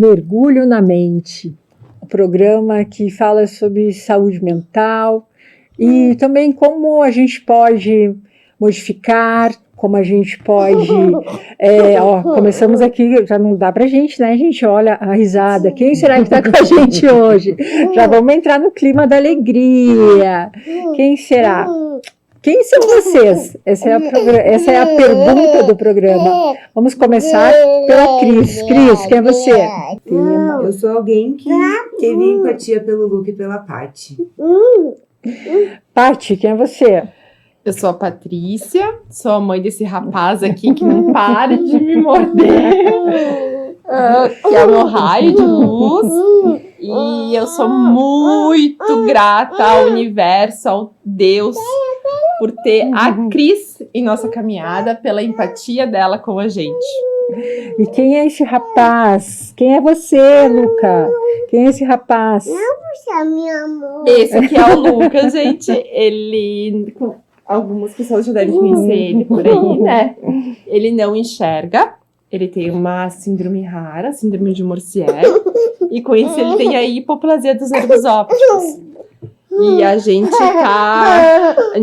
Mergulho na Mente, um programa que fala sobre saúde mental e também como a gente pode modificar, como a gente pode... começamos aqui, já não dá pra gente, né, gente? Olha a risada. Quem será que está com a gente hoje? Já vamos entrar no clima da alegria. Quem será? Quem são vocês? Essa é a pergunta do programa. Vamos começar pela Cris. Cris, quem é você? Eu sou alguém que teve empatia pelo Luca e pela Paty. Paty, quem é você? Eu sou a Patrícia, sou a mãe desse rapaz aqui que não para de me morder, que é o meu raio de luz. E eu sou muito grata ao universo, ao Deus, por ter a Cris em nossa caminhada, pela empatia dela com a gente. E quem é esse rapaz? Quem é você, Luca? Quem é esse rapaz? Esse aqui é o Lucas, gente. Ele... Algumas pessoas já devem conhecer ele por aí, né? Ele não enxerga. Ele tem uma síndrome rara, síndrome de Morsier. E com isso ele tem a hipoplasia dos nervos ópticos. E a gente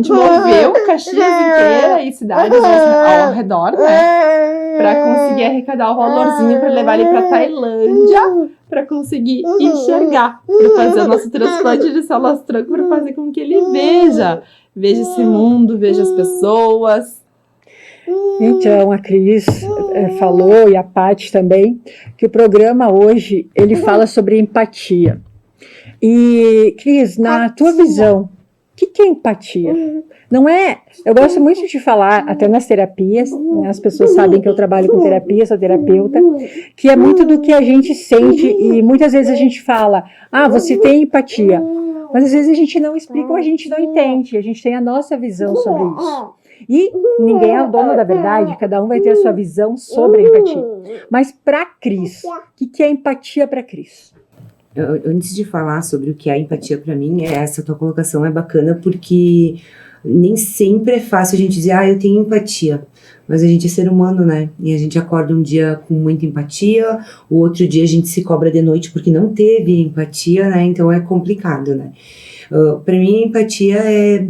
moveu Caxias inteira e cidades ao redor, né? Pra conseguir arrecadar o valorzinho pra levar ele pra Tailândia, pra conseguir enxergar, pra fazer o nosso transplante de células tronco, pra fazer com que ele veja esse mundo, veja as pessoas. Então, a Cris falou, e a Paty também, que o programa hoje, ele fala sobre empatia. E, Cris, na tua visão, o que é empatia? Não é... Eu gosto muito de falar, até nas terapias, né, as pessoas sabem que eu trabalho com terapia, sou terapeuta, que é muito do que a gente sente e muitas vezes a gente fala, você tem empatia. Mas às vezes a gente não explica ou a gente não entende, a gente tem a nossa visão sobre isso. E ninguém é o dono da verdade, cada um vai ter a sua visão sobre a empatia. Mas para a Cris, o que é empatia para a Cris? Antes de falar sobre o que é empatia para mim, essa tua colocação é bacana porque nem sempre é fácil a gente dizer, eu tenho empatia. Mas a gente é ser humano, né? E a gente acorda um dia com muita empatia, o outro dia a gente se cobra de noite porque não teve empatia, né? Então é complicado, né? Para mim, a empatia é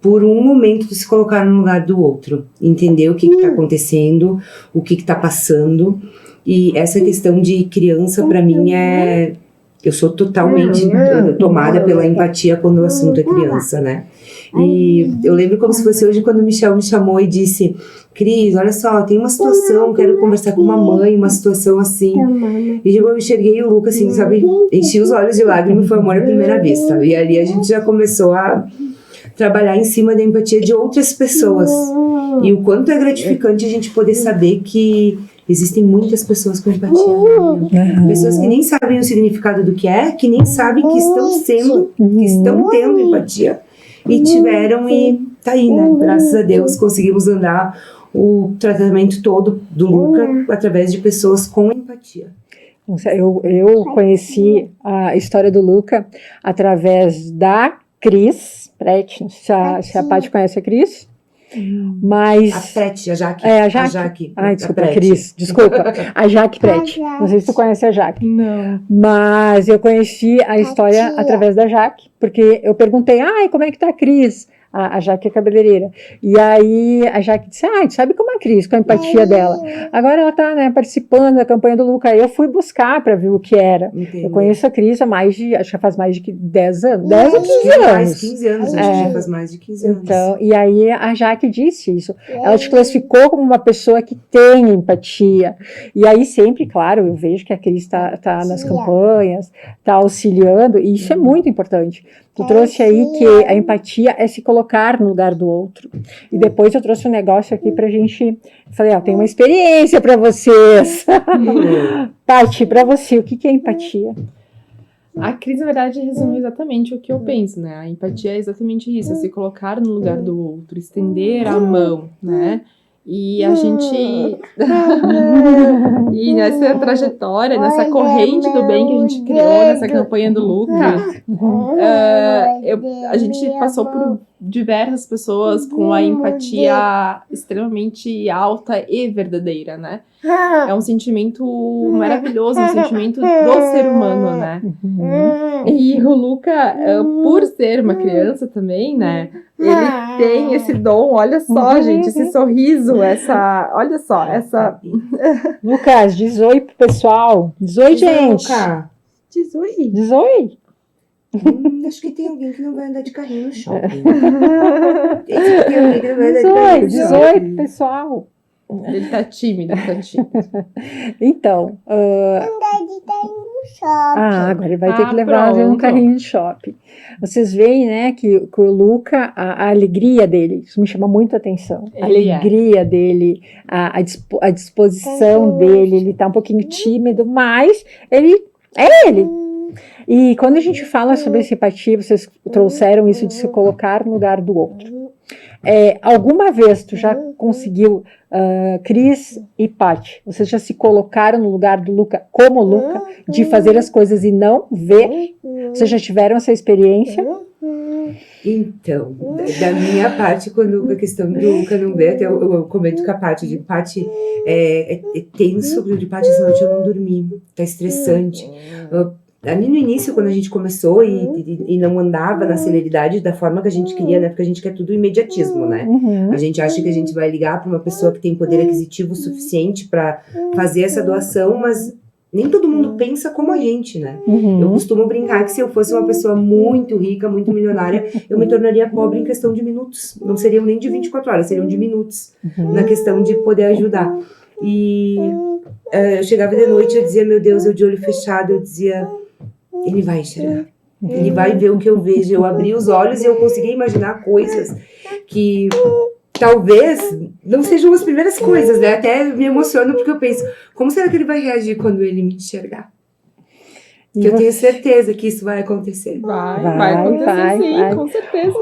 por um momento se colocar no lugar do outro, entender o que está acontecendo, o que está passando. E essa questão de criança, para mim, eu sou totalmente tomada pela empatia quando o assunto é criança, né? E eu lembro como se fosse hoje quando o Michel me chamou e disse, Cris, olha só, tem uma situação, quero conversar com uma mãe, uma situação assim. E eu enxerguei o Lucas assim, sabe, enchi os olhos de lágrimas, foi amor à primeira vista. E ali a gente já começou a trabalhar em cima da empatia de outras pessoas. E o quanto é gratificante a gente poder saber que existem muitas pessoas com empatia, né? Pessoas que nem sabem o significado do que é, que nem sabem que estão tendo empatia. E tiveram e tá aí, né? Graças a Deus conseguimos andar o tratamento todo do Luca através de pessoas com empatia. Eu conheci a história do Luca através da Cris Prete, se a Paty conhece a Cris. Mas... A Prete, a Jaque. A Jaque. Desculpa, Cris, desculpa. A Jaque Prete. Não sei se tu conhece a Jaque. Não. Mas eu conheci a história através da Jaque, porque eu perguntei, como é que tá a Cris? A Jaque é cabeleireira. E aí a Jaque disse, sabe como a Cris, com a empatia dela. Agora ela tá, né, participando da campanha do Luca. Aí eu fui buscar para ver o que era. Entendi. Eu conheço a Cris acho que já faz mais de 10 anos. 10 ou 15 anos. Mais 15 anos, acho que já faz mais de 15 anos. Então, e aí a Jaque disse isso. Ela te classificou como uma pessoa que tem empatia. E aí sempre, claro, eu vejo que a Cris tá nas campanhas, tá auxiliando, e isso é muito importante. Tu trouxe aí que a empatia é se colocar no lugar do outro. E depois eu trouxe um negócio aqui pra gente... Falei, tem uma experiência pra vocês. Paty, pra você, o que é empatia? A Cris, na verdade, resume exatamente o que eu penso, né? A empatia é exatamente isso, é se colocar no lugar do outro, estender a mão, né? E a gente... e nessa trajetória, nessa corrente do bem que a gente criou, nessa campanha do Luca, a gente passou por diversas pessoas com a empatia extremamente alta e verdadeira, né? É um sentimento maravilhoso, um sentimento do ser humano, né? E o Luca, por ser uma criança também, né? Ele tem esse dom, olha só, gente, esse sorriso, olha só, essa... Lucas, diz oi pro pessoal. Diz oi, gente. Luca. Diz oi. Diz oi. Acho que tem alguém que não vai andar de carrinho no shopping. Tem alguém que não vai andar de carrinho no Diz shopping. oi pro pessoal. Ele tá tímido, Então, agora ele vai ter que levar um pronto. carrinho de shopping. Vocês veem, né, que o Luca, a alegria dele, isso me chama muito a atenção. A Ele alegria dele, a disposição dele, ele tá um pouquinho tímido, mas ele é ele. E quando a gente fala sobre simpatia, vocês trouxeram isso de se colocar no lugar do outro. Alguma vez tu já conseguiu, Cris e Paty, vocês já se colocaram no lugar do Luca como Luca, de fazer as coisas e não ver? Vocês já tiveram essa experiência? Então, da minha parte, quando a questão do Luca não ver, até eu comento com a Paty, é tenso, de Paty, essa noite eu não dormi, tá estressante. Ali no início, quando a gente começou e não andava na celeridade da forma que a gente queria, né? Porque a gente quer tudo imediatismo, né? A gente acha que a gente vai ligar para uma pessoa que tem poder aquisitivo suficiente para fazer essa doação, mas nem todo mundo pensa como a gente, né? Eu costumo brincar que se eu fosse uma pessoa muito rica, muito milionária, eu me tornaria pobre em questão de minutos. Não seriam nem de 24 horas, seriam de minutos na questão de poder ajudar. E eu chegava de noite, eu dizia, meu Deus, eu de olho fechado, eu dizia... Ele vai enxergar. Ele vai ver o que eu vejo. Eu abri os olhos e eu consegui imaginar coisas que talvez não sejam as primeiras coisas, né? Até me emociono porque eu penso, como será que ele vai reagir quando ele me enxergar? Que eu tenho certeza que isso vai acontecer. Vai acontecer, sim, com certeza.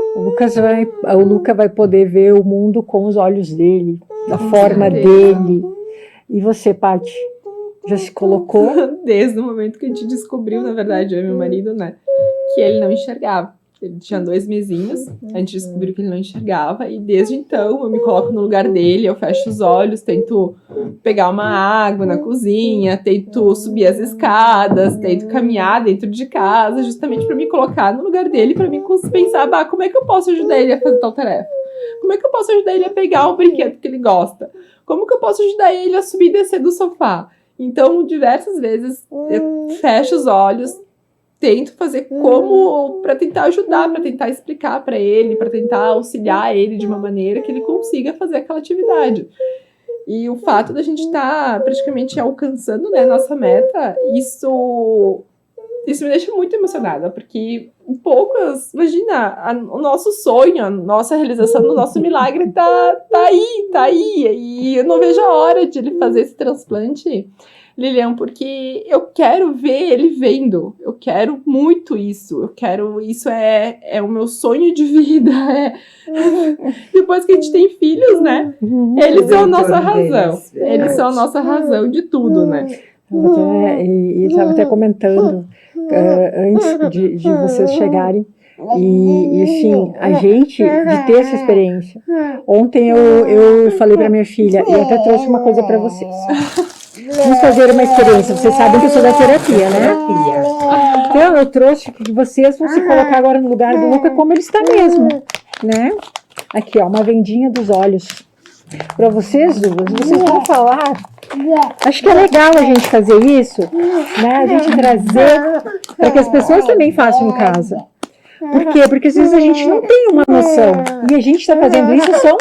O Luca vai poder ver o mundo com os olhos dele, da forma dele. E você, Paty? Já se colocou? Desde o momento que a gente descobriu, na verdade, eu e meu marido, né, que ele não enxergava. Ele tinha 2 mesinhos, a gente descobriu que ele não enxergava, e desde então eu me coloco no lugar dele, eu fecho os olhos, tento pegar uma água na cozinha, tento subir as escadas, tento caminhar dentro de casa, justamente para me colocar no lugar dele, para mim pensar, como é que eu posso ajudar ele a fazer tal tarefa? Como é que eu posso ajudar ele a pegar o brinquedo que ele gosta? Como que eu posso ajudar ele a subir e descer do sofá? Então, diversas vezes, eu fecho os olhos, tento fazer como para tentar ajudar, para tentar explicar para ele, para tentar auxiliar ele de uma maneira que ele consiga fazer aquela atividade. E o fato da gente estar praticamente alcançando, né, nossa meta, isso me deixa muito emocionada, porque imagina, o nosso sonho, a nossa realização do nosso milagre tá aí, e eu não vejo a hora de ele fazer esse transplante, Lilian, porque eu quero ver ele vendo, eu quero muito isso, isso é o meu sonho de vida, depois que a gente tem filhos, né, eles são a nossa razão, eles são a nossa razão de tudo, né. E estava até comentando antes de vocês chegarem, e assim, a gente, de ter essa experiência. Ontem eu falei para minha filha, e eu até trouxe uma coisa para vocês. Vamos fazer uma experiência. Vocês sabem que eu sou da terapia, né? Então eu trouxe que vocês vão se colocar agora no lugar do Luca como ele está mesmo, né? Aqui, ó, uma vendinha dos olhos. Para vocês duas, vocês vão falar. Acho que é legal a gente fazer isso, né? A gente trazer para que as pessoas também façam em casa. Por quê? Porque às vezes a gente não tem uma noção. E a gente está fazendo isso são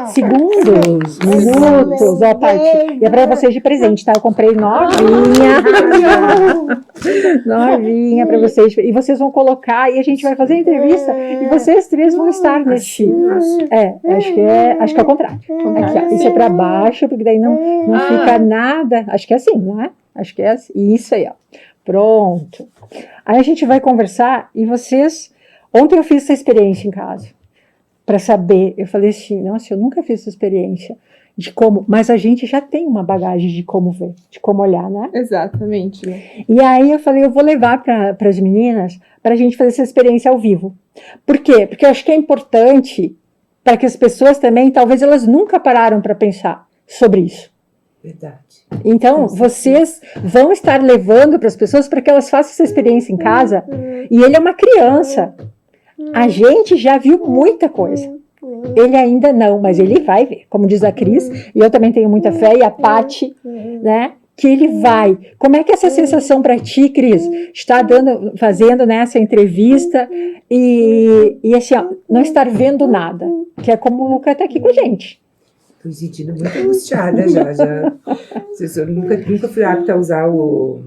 segundos, minutos, ó, Paty. E é para vocês de presente, tá? Eu comprei novinha para vocês. E vocês vão colocar, e a gente vai fazer a entrevista, e vocês 3 vão estar nesse. Acho que é o contrário. Aqui, ó, isso é para baixo, porque daí não fica nada. Acho que é assim, não é? Acho que é assim. Isso aí, ó. Pronto. Aí a gente vai conversar, e vocês... Ontem eu fiz essa experiência em casa. para saber. Eu falei assim, nossa, eu nunca fiz essa experiência de como, mas a gente já tem uma bagagem de como ver, de como olhar, né? Exatamente. Né? E aí eu falei, eu vou levar para as meninas para a gente fazer essa experiência ao vivo. Por quê? Porque eu acho que é importante para que as pessoas também, talvez elas nunca pararam para pensar sobre isso. Verdade. Então, vocês vão estar levando para as pessoas para que elas façam essa experiência em casa. E ele é uma criança. A gente já viu muita coisa. Ele ainda não, mas ele vai ver. Como diz a Cris, e eu também tenho muita fé, e a Paty, né? Que ele vai. Como é que é essa sensação para ti, Cris? Está fazendo né, essa entrevista e assim, ó, não estar vendo nada. Que é como o Luca está aqui com a gente. Estou me sentindo muito angustiada já. Eu nunca fui apta a usar o...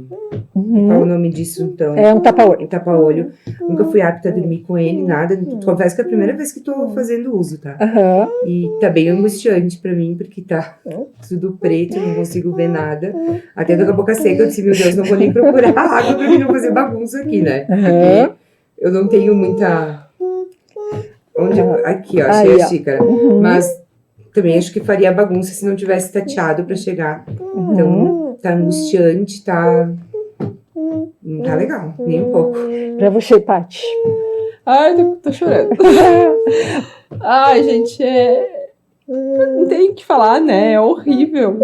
Qual é o nome disso, então? É um tapa-olho. Um tapa-olho. Nunca fui apta a dormir com ele, nada. Confesso que é a primeira vez que estou fazendo uso, tá? E tá bem angustiante pra mim, porque tá tudo preto, não consigo ver nada. Até daqui a boca seca, eu disse, meu Deus, não vou nem procurar água pra mim não fazer bagunça aqui, né? Porque eu não tenho muita... Aqui, ó, achei a xícara. Mas também acho que faria bagunça se não tivesse tateado pra chegar. Então, tá angustiante, tá... Não tá legal, nem um pouco. Pra você, Paty. Ai, tô chorando. Ai, gente, não tem o que falar, né? É horrível.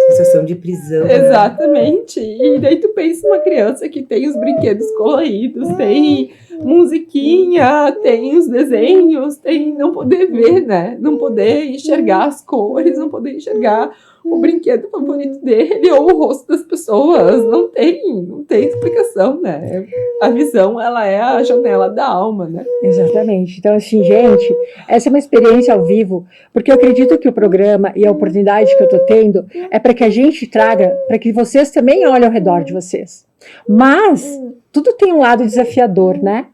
Sensação de prisão. Exatamente. Né? E daí tu pensa numa criança que tem os brinquedos coloridos, tem musiquinha, tem os desenhos, tem não poder ver, né? Não poder enxergar as cores, não poder enxergar o brinquedo favorito dele ou o rosto das pessoas. Não tem explicação, né? A visão, ela é a janela da alma, né? Exatamente. Então, assim, gente, essa é uma experiência ao vivo, porque eu acredito que o programa e a oportunidade que eu tô tendo é para que a gente traga, para que vocês também olhem ao redor de vocês. Mas tudo tem um lado desafiador, né?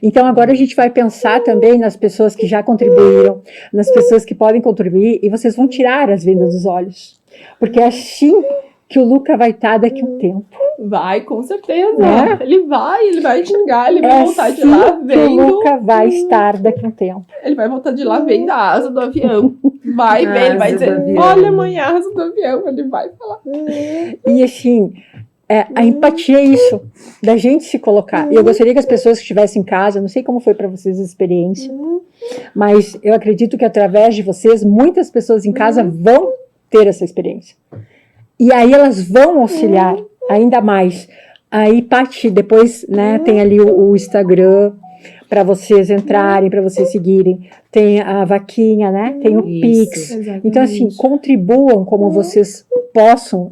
Então agora a gente vai pensar também nas pessoas que já contribuíram, nas pessoas que podem contribuir, e vocês vão tirar as vendas dos olhos. Porque é assim que o Luca vai estar daqui a um tempo. Vai, com certeza. Né? Ele vai enxergar, ele vai voltar assim de lá vendo. Que o Luca vai estar daqui a um tempo. Ele vai voltar de lá vendo a asa do avião. Vai ver, ele vai dizer, olha amanhã a asa do avião, ele vai falar. E assim... a empatia é isso, da gente se colocar. E eu gostaria que as pessoas que estivessem em casa, não sei como foi para vocês a experiência, mas eu acredito que através de vocês, muitas pessoas em casa vão ter essa experiência. E aí elas vão auxiliar ainda mais. Aí, Paty, depois né, tem ali o Instagram para vocês entrarem, para vocês seguirem. Tem a vaquinha, né? Tem o Pix. Exatamente. Então, assim, contribuam como vocês possam,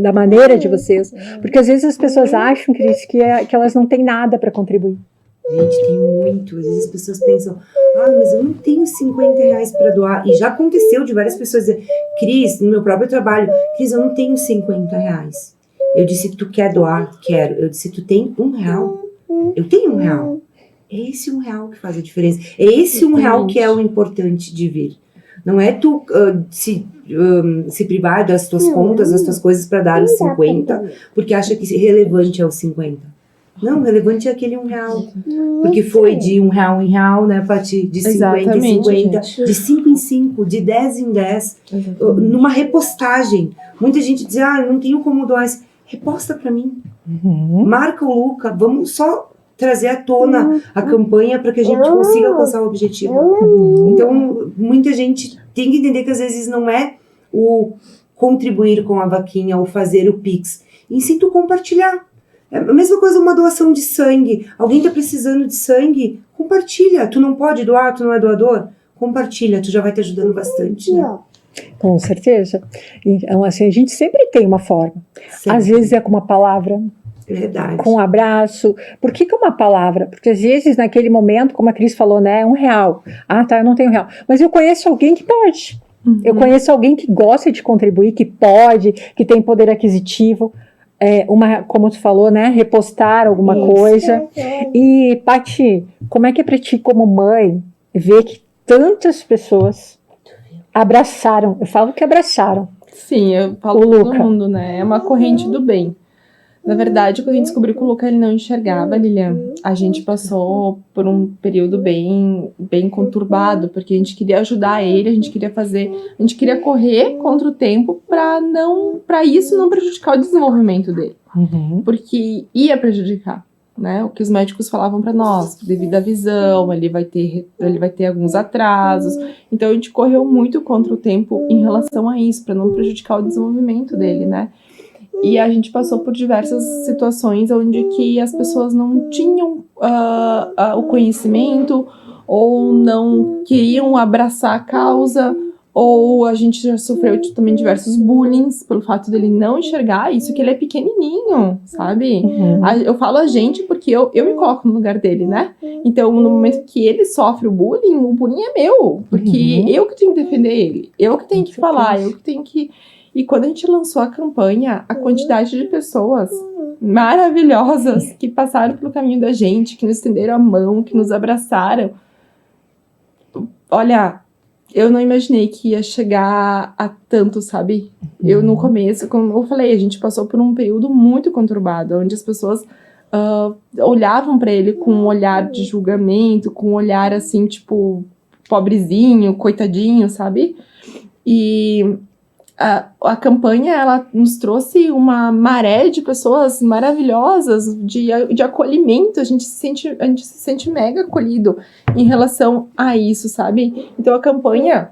da maneira de vocês. Porque às vezes as pessoas acham, Cris, que elas não têm nada para contribuir. Gente, tem muito. Às vezes as pessoas pensam, mas eu não tenho 50 reais para doar. E já aconteceu de várias pessoas dizer, Cris, no meu próprio trabalho, Cris, eu não tenho 50 reais. Eu disse, tu quer doar? Quero. Eu disse, tu tem R$1? Eu tenho R$1. É esse R$1 que faz a diferença. É esse R$1 que é o importante de vir. Não é tu se privar das tuas contas, das tuas coisas para dar os 50, porque acha que relevante é os 50. Não, relevante é aquele R$1. Porque foi de R$1 em R$1, né, Paty? De 50 em 50, gente. De 5 em 5, de 10 em 10. Numa repostagem. Muita gente diz, eu não tenho como doar isso. Reposta para mim. Marca o Luca, vamos só trazer à tona a campanha para que a gente consiga alcançar o objetivo. Então, muita gente tem que entender que às vezes não é o contribuir com a vaquinha ou fazer o Pix, e sim tu compartilhar. É a mesma coisa uma doação de sangue. Alguém está precisando de sangue, compartilha. Tu não pode doar, tu não é doador? Compartilha, tu já vai te ajudando bastante, né? Com certeza. Então, assim, a gente sempre tem uma forma. Sempre. Às vezes é com uma palavra, verdade. Com um abraço. Por que uma palavra? Porque às vezes naquele momento, como a Cris falou, né, R$1. Eu não tenho R$1. Mas eu conheço alguém que pode. Eu conheço alguém que gosta de contribuir, que pode, que tem poder aquisitivo. Como tu falou, né, repostar alguma coisa. E, Paty, como é que é pra ti como mãe ver que tantas pessoas abraçaram? Eu falo que abraçaram. Sim, eu falo todo mundo, né? É uma corrente do bem. Na verdade, quando a gente descobriu que o Luca ele não enxergava, Lilian, a gente passou por um período bem conturbado, porque a gente queria ajudar ele, a gente queria correr contra o tempo para isso não prejudicar o desenvolvimento dele, porque ia prejudicar, né? O que os médicos falavam para nós, devido à visão, ele vai ter alguns atrasos. Então a gente correu muito contra o tempo em relação a isso, para não prejudicar o desenvolvimento dele, né? E a gente passou por diversas situações onde que as pessoas não tinham o conhecimento ou não queriam abraçar a causa, ou a gente já sofreu também diversos bullying pelo fato dele não enxergar isso, que ele é pequenininho, sabe? Eu falo a gente porque eu me coloco no lugar dele, né? Então, no momento que ele sofre o bullying é meu, porque eu que tenho que defender ele, eu que tenho que falar, eu que tenho que... E quando a gente lançou a campanha, a quantidade de pessoas maravilhosas que passaram pelo caminho da gente, que nos estenderam a mão, que nos abraçaram. Olha, eu não imaginei que ia chegar a tanto, sabe? Eu, no começo, como eu falei, a gente passou por um período muito conturbado, onde as pessoas olhavam pra ele com um olhar de julgamento, com um olhar assim, tipo, pobrezinho, coitadinho, sabe? E... A campanha, ela nos trouxe uma maré de pessoas maravilhosas, de acolhimento. A gente se sente mega acolhido em relação a isso, sabe? Então a campanha,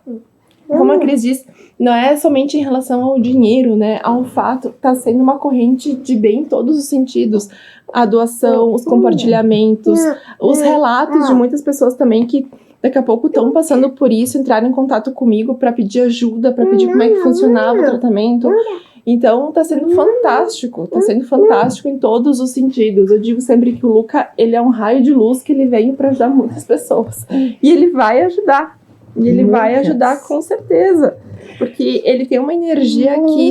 como a Cris diz, não é somente em relação ao dinheiro, né? Ao fato, tá sendo uma corrente de bem em todos os sentidos. A doação, os compartilhamentos, os relatos de muitas pessoas também que daqui a pouco estão passando por isso, entraram em contato comigo para pedir ajuda, para pedir como é que funcionava o tratamento. Então, tá sendo fantástico em todos os sentidos. Eu digo sempre que o Luca, ele é um raio de luz que ele veio para ajudar muitas pessoas. E ele vai ajudar. E ele vai ajudar com certeza. Porque ele tem uma energia que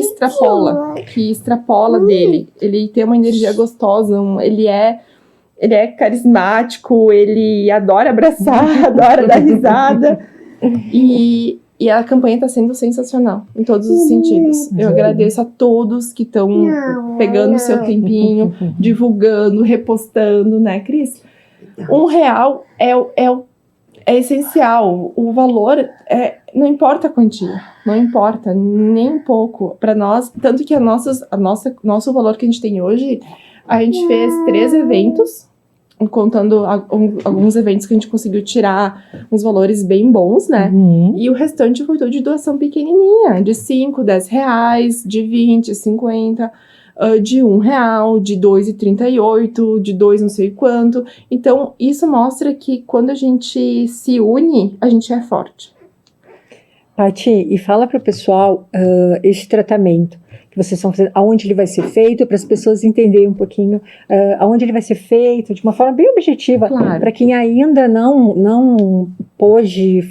extrapola dele. Ele tem uma energia gostosa, ele é carismático, ele adora abraçar, adora dar risada. E a campanha está sendo sensacional, em todos os sentidos. Eu agradeço a todos que estão pegando o seu tempinho, divulgando, repostando, né, Cris? R$1 é essencial. O valor, não importa a quantia, não importa, nem um pouco. Para nós, tanto que nosso valor que a gente tem hoje... A gente fez 3 eventos, contando alguns eventos que a gente conseguiu tirar uns valores bem bons, né? E o restante foi tudo de doação pequenininha, de 5, 10 reais, de 20, 50, de R$1, de 2,38, de 2 não sei quanto. Então, isso mostra que quando a gente se une, a gente é forte. Paty, e fala para o pessoal esse tratamento que vocês estão fazendo, aonde ele vai ser feito, para as pessoas entenderem um pouquinho aonde ele vai ser feito, de uma forma bem objetiva, Claro. Para quem ainda não pôde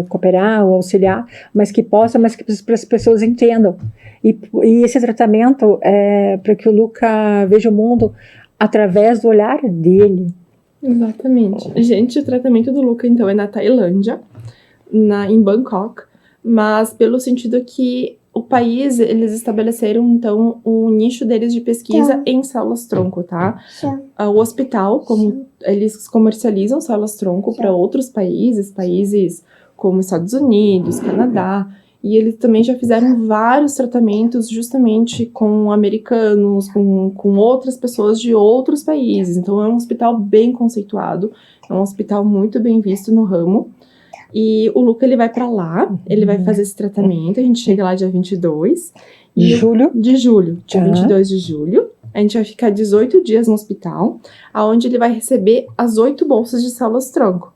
cooperar ou auxiliar, mas que possa, mas que para as pessoas entendam. E esse tratamento é para que o Luca veja o mundo através do olhar dele. Exatamente. Gente, o tratamento do Luca, então, é na Tailândia, em Bangkok, mas pelo sentido que o país, eles estabeleceram, então, o nicho deles de pesquisa em células-tronco, tá? O hospital, como eles comercializam células-tronco para outros países como Estados Unidos, Canadá, e eles também já fizeram vários tratamentos justamente com americanos, com outras pessoas de outros países. Então, é um hospital bem conceituado, é um hospital muito bem visto no ramo. E o Luca, ele vai pra lá, ele vai fazer esse tratamento, a gente chega lá dia 22 De julho? De julho, dia 22 de julho. A gente vai ficar 18 dias no hospital, onde ele vai receber as 8 bolsas de células-tronco.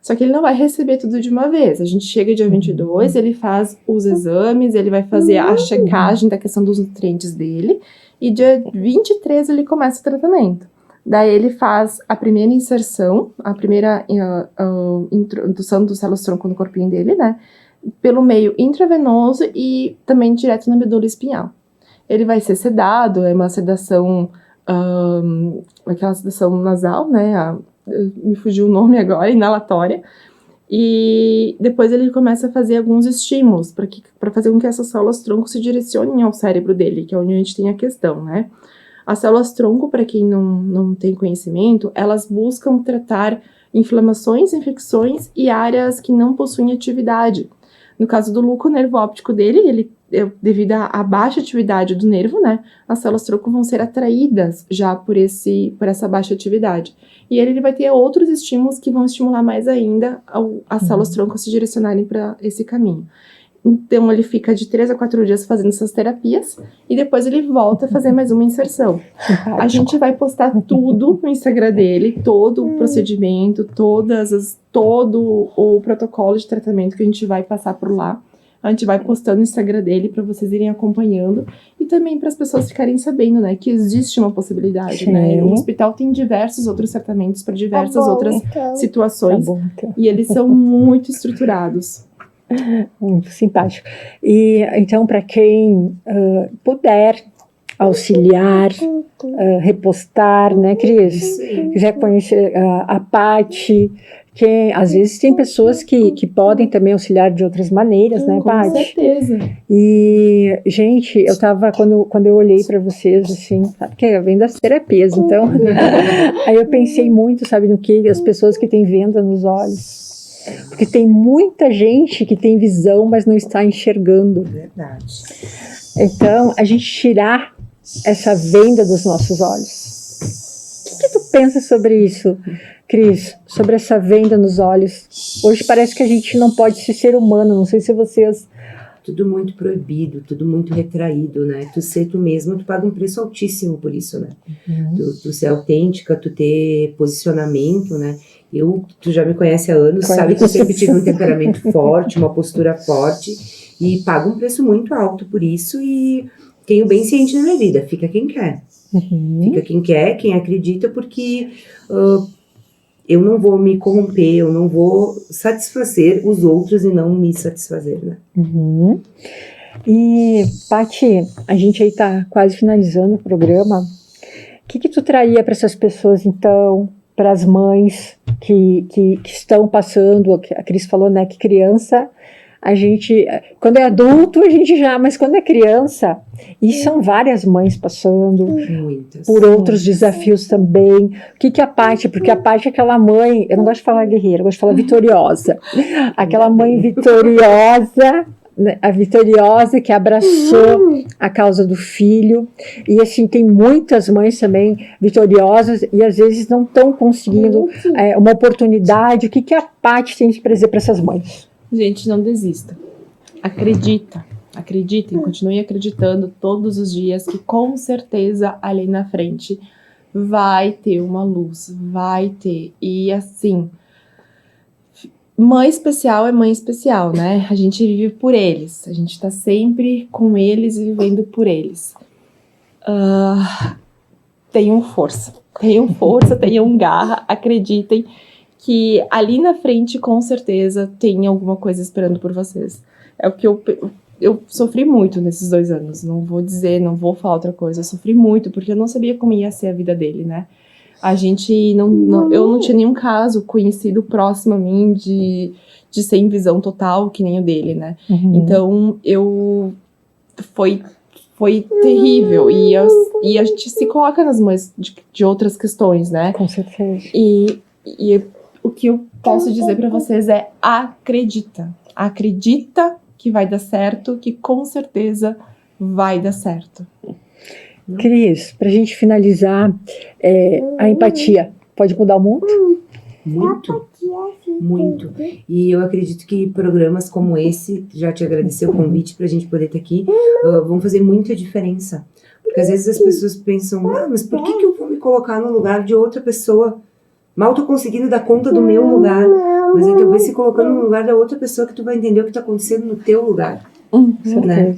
Só que ele não vai receber tudo de uma vez. A gente chega dia 22, ele faz os exames, ele vai fazer a checagem da questão dos nutrientes dele, e dia 23 ele começa o tratamento. Daí ele faz a primeira inserção, a primeira introdução dos células-tronco no corpinho dele, né? Pelo meio intravenoso e também direto na medula espinhal. Ele vai ser sedado, é uma sedação, aquela sedação nasal, né? Me fugiu o nome agora, inalatória. E depois ele começa a fazer alguns estímulos para fazer com que essas células-tronco se direcionem ao cérebro dele, que é onde a gente tem a questão, né? As células-tronco, para quem não tem conhecimento, elas buscam tratar inflamações, infecções e áreas que não possuem atividade. No caso do Luca, o nervo óptico dele, devido à baixa atividade do nervo, né, as células-tronco vão ser atraídas já por essa baixa atividade. E ele vai ter outros estímulos que vão estimular mais ainda as células-tronco a se direcionarem para esse caminho. Então, ele fica de 3 a 4 dias fazendo essas terapias e depois ele volta a fazer mais uma inserção. A gente vai postar tudo no Instagram dele, todo o procedimento, todo o protocolo de tratamento que a gente vai passar por lá. A gente vai postando no Instagram dele para vocês irem acompanhando e também para as pessoas ficarem sabendo, né, que existe uma possibilidade, Sim. né? O hospital tem diversos outros tratamentos para diversas outras situações e eles são muito estruturados. Muito simpático. E então, para quem puder auxiliar, repostar, né, Cris? Quiser conhecer a Paty, às vezes tem pessoas que podem também auxiliar de outras maneiras, né, Paty? Com certeza. E, gente, eu tava, quando eu olhei para vocês, assim, porque vem das terapias, então, aí eu pensei muito, sabe, no que as pessoas que têm venda nos olhos. Porque tem muita gente que tem visão, mas não está enxergando. Verdade. Então, a gente tirar essa venda dos nossos olhos. O que tu pensa sobre isso, Cris? Sobre essa venda nos olhos? Hoje parece que a gente não pode ser humano, não sei se vocês... Tudo muito proibido, tudo muito retraído, né? Tu ser tu mesma, tu paga um preço altíssimo por isso, né? Tu ser autêntica, tu ter posicionamento, né? Tu já me conhece há anos, sabe que eu sempre tive um temperamento forte, uma postura forte, e pago um preço muito alto por isso, e tenho bem ciente na minha vida, fica quem quer. Fica quem quer, quem acredita, porque eu não vou me corromper, eu não vou satisfazer os outros e não me satisfazer, né? E, Paty, a gente aí tá quase finalizando o programa. O que tu traria para essas pessoas, então, para as mães que estão passando? A Cris falou, né, que criança, a gente, quando é adulto, a gente já, mas quando é criança, e são várias mães passando Muitas. por outros desafios também. O que a Paty, porque a Paty é aquela mãe, eu não gosto de falar guerreira, eu gosto de falar vitoriosa. Aquela mãe vitoriosa, a vitoriosa que abraçou a causa do filho, e assim, tem muitas mães também vitoriosas e às vezes não estão conseguindo uma oportunidade. O que a Paty tem para dizer para essas mães? Gente, não desista, acreditem, continuem acreditando todos os dias que com certeza ali na frente vai ter uma luz, vai ter, e assim... Mãe especial é mãe especial, né? A gente vive por eles. A gente tá sempre com eles e vivendo por eles. Tenham força, tenham garra. Acreditem que ali na frente, com certeza, tem alguma coisa esperando por vocês. É o que eu sofri muito nesses 2 anos. Não vou falar outra coisa. Eu sofri muito, porque eu não sabia como ia ser a vida dele, né? A gente eu não tinha nenhum caso conhecido próximo a mim de ser em visão total, que nem o dele, né? Então, foi terrível. E a gente se coloca nas mãos de outras questões, né? Com certeza. E o que eu posso dizer pra vocês é acredita que vai dar certo, que com certeza vai dar certo. Cris, para a gente finalizar, a empatia pode mudar o mundo? Muito. E eu acredito que programas como esse, já te agradecer o convite para a gente poder estar aqui, vão fazer muita diferença. Porque às vezes as pessoas pensam, mas por que eu vou me colocar no lugar de outra pessoa? Mal tô conseguindo dar conta do meu lugar. Mas aí tu vai se colocando no lugar da outra pessoa que tu vai entender o que está acontecendo no teu lugar. Né?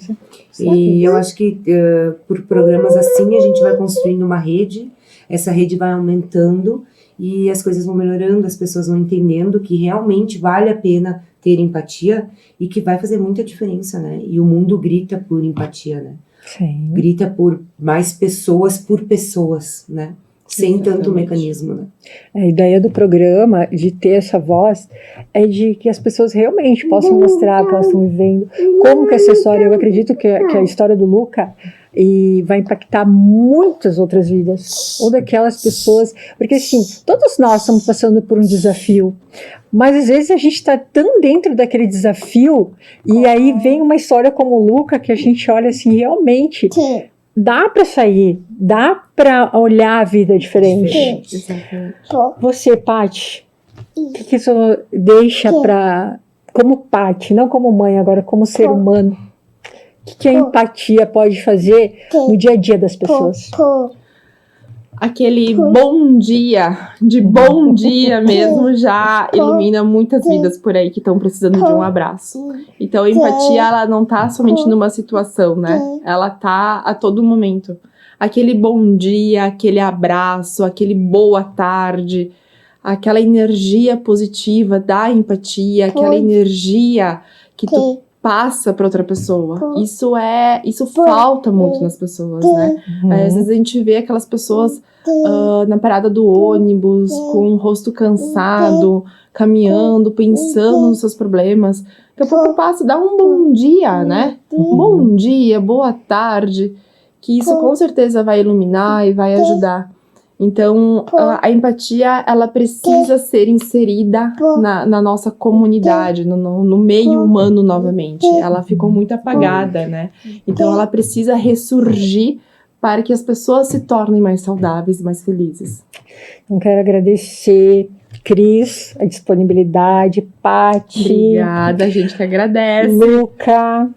E eu acho que por programas assim a gente vai construindo uma rede, essa rede vai aumentando e as coisas vão melhorando, as pessoas vão entendendo que realmente vale a pena ter empatia e que vai fazer muita diferença, né? E o mundo grita por empatia, né? Sim. Grita por mais pessoas por pessoas, né? Sem tanto mecanismo, né? A ideia do programa, de ter essa voz, é de que as pessoas realmente possam mostrar o que elas estão vivendo, como que essa história, eu acredito que a história do Luca e vai impactar muitas outras vidas, ou daquelas pessoas, porque assim, todos nós estamos passando por um desafio, mas às vezes a gente está tão dentro daquele desafio, e aí vem uma história como o Luca, que a gente olha assim, realmente, dá para sair, dá para olhar a vida diferente. Exatamente. Você, Paty, o que isso deixa para, como Paty, não como mãe, agora como ser humano, o que a empatia pode fazer no dia a dia das pessoas? Aquele bom dia, de bom dia mesmo, já ilumina muitas vidas por aí que estão precisando de um abraço. Então, a empatia, ela não tá somente numa situação, né? Ela tá a todo momento. Aquele bom dia, aquele abraço, aquele boa tarde, aquela energia positiva da empatia, aquela energia que tu passa para outra pessoa. Isso falta muito nas pessoas, né? Às vezes a gente vê aquelas pessoas na parada do ônibus, com o rosto cansado, caminhando, pensando nos seus problemas. Daqui a pouco passa, dá um bom dia, né? Bom dia, boa tarde, que isso com certeza vai iluminar e vai ajudar. Então, a empatia, ela precisa ser inserida na nossa comunidade, no meio humano novamente. Ela ficou muito apagada, né? Então, ela precisa ressurgir para que as pessoas se tornem mais saudáveis e mais felizes. Então, quero agradecer, Cris, a disponibilidade, Paty. Obrigada, a gente que agradece.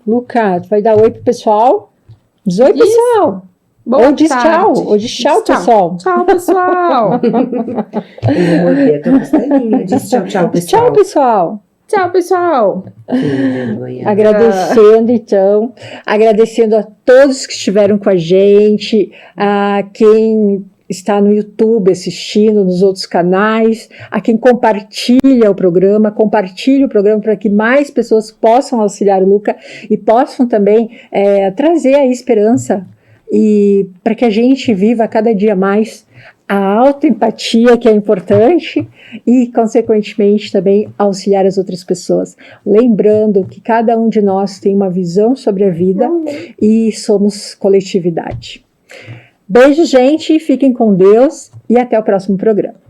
Luca, tu vai dar oi pro pessoal? Diz oi, pessoal. Boa Ou diz tarde. tchau, ou diz tchau, pessoal. Tchau, pessoal. Eu vou morder a tua costelinha. Diz tchau, pessoal. Tchau, pessoal. Tchau, pessoal. Que vergonha. Agradecendo a todos que estiveram com a gente, a quem está no YouTube assistindo, nos outros canais, a quem compartilha o programa para que mais pessoas possam auxiliar o Luca e possam também trazer a esperança e para que a gente viva cada dia mais a autoempatia, que é importante, e, consequentemente, também auxiliar as outras pessoas. Lembrando que cada um de nós tem uma visão sobre a vida e somos coletividade. Beijo, gente, fiquem com Deus e até o próximo programa.